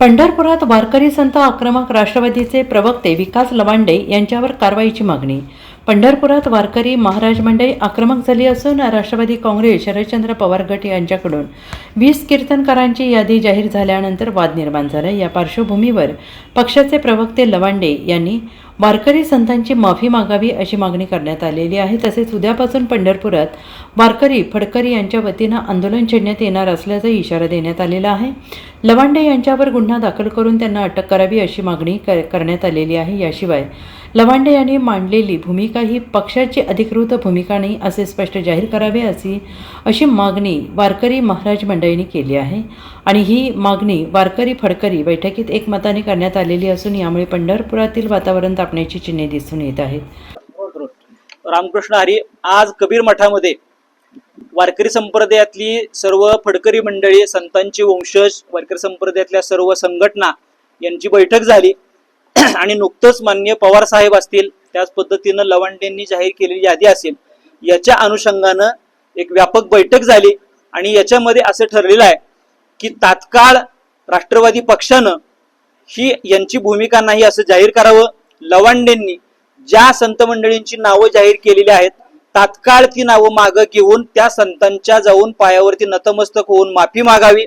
पंढरपुरात वारकरी संत आक्रमक राष्ट्रवादीचे प्रवक्ते विकास लवांडे यांच्यावर कारवाईची मागणी। पंढरपुरात वारकरी महाराज मंडळी आक्रमक झाली असून राष्ट्रवादी काँग्रेस शरदचंद्र पवार गट यांच्याकडून 20 कीर्तनकारांची यादी जाहीर झाल्यानंतर वाद निर्माण झाला। या पार्श्वभूमीवर पक्षाचे प्रवक्ते लवांडे यांनी वारकरी संतांची माफी मागावी अशी मागणी करण्यात आलेली आहे। तसेच उद्यापासून पंढरपुरात वारकरी फडकरी यांच्या वतीने आंदोलन छेडण्यात येणार असल्याचा इशारा देण्यात आलेला आहे। लवांडे यांच्यावर गुन्हा दाखल करून त्यांना अटक करावी अशी मागणी करण्यात आलेली आहे। याशिवाय लवांडे यांनी मांडलेली भूमिका ही पक्षाची अधिकृत भूमिका नाही असे स्पष्ट जाहीर करावे अशी मागणी वारकरी महाराज मंडळींनी केली आहे आणि ही मागणी वारकरी फडकरी बैठकीत एकमताने करण्यात आलेली असून यामुळे पंढरपुरातील वातावरण तापण्याची चिन्हे दिसून येत आहेत। रामकृष्ण हरी आज कबीर मठामध्ये वारकरी संप्रदायातली सर्व फडकरी मंडळी, संतांची वंशज, वारकरी संप्रदायातल्या सर्व संघटना यांची बैठक झाली आणि नुकतंच माननीय पवार साहेब असतील, त्याच पद्धतीनं लवांडेंनी जाहीर केलेली यादी असेल, याच्या अनुषंगानं एक व्यापक बैठक झाली आणि याच्यामध्ये असं ठरलेलं आहे की तात्काळ राष्ट्रवादी पक्षानं ही यांची भूमिका नाही असं जाहीर करावं। लवांडेंनी ज्या संत मंडळींची नावं जाहीर केलेली आहेत तात्काळ ती नावं मागं घेऊन त्या संतांच्या जाऊन पायावरती नतमस्तक होऊन माफी मागावी,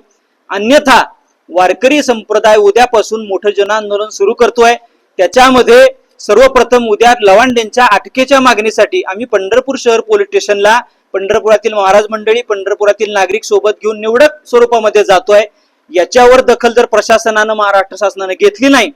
अन्यथा वारकरी संप्रदाय उद्यापासून मोठं जनआंदोलन सुरू करतोय। त्याच्यामध्ये सर्वप्रथम उद्या लवांडेंच्या अटकेच्या मागणीसाठी आम्ही पंढरपूर शहर पोलीस स्टेशनला पंढरपुरातील महाराज मंडळी, पंढरपुरातील नागरिक सोबत घेऊन निवडक स्वरूपामध्ये जातोय। याच्यावर दखल जर प्रशासनानं, महाराष्ट्र शासनानं घेतली नाही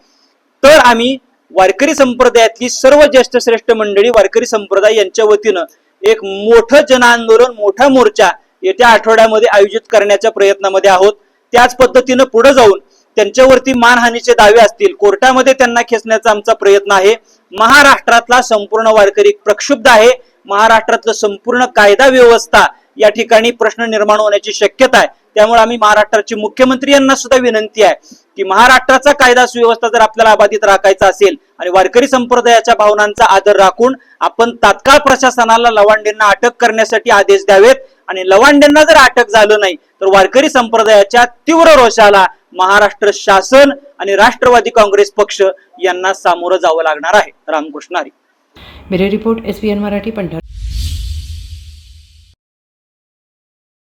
तर आम्ही वारकरी संप्रदायातली सर्व ज्येष्ठ श्रेष्ठ मंडळी, वारकरी संप्रदाय यांच्या वतीनं एक मोठं जनआंदोलन, मोठा मोर्चा येत्या आठवड्यामध्ये आयोजित करण्याच्या प्रयत्नामध्ये आहोत। त्याच पद्धतीनं पुढे जाऊन त्यांच्यावरती मानहानीचे दावे असतील, कोर्टामध्ये त्यांना खेचण्याचा आमचा प्रयत्न आहे। महाराष्ट्रातला संपूर्ण वारकरी प्रक्षुब्ध आहे। महाराष्ट्रातलं संपूर्ण कायदा व्यवस्था या ठिकाणी प्रश्न निर्माण होण्याची शक्यता आहे। त्यामुळे आम्ही महाराष्ट्राचे मुख्यमंत्री यांना सुद्धा विनंती आहे की महाराष्ट्राचा कायदा सुव्यवस्था जर आपल्याला अबाधित राखायचा असेल आणि वारकरी संप्रदायाच्या भावनांचा आदर राखून आपण तात्काळ प्रशासनाला लवांडेंना अटक करण्यासाठी आदेश द्यावेत आणि लवांडेंना जर अटक झालं नाही तर वारकरी संप्रदायाच्या तीव्र रोषाला महाराष्ट्र शासन आणि राष्ट्रवादी काँग्रेस पक्ष यांना सामोरं जावं लागणार आहे। Ramkrishna Hari. Bureau report SBN Marathi, Pandharpur.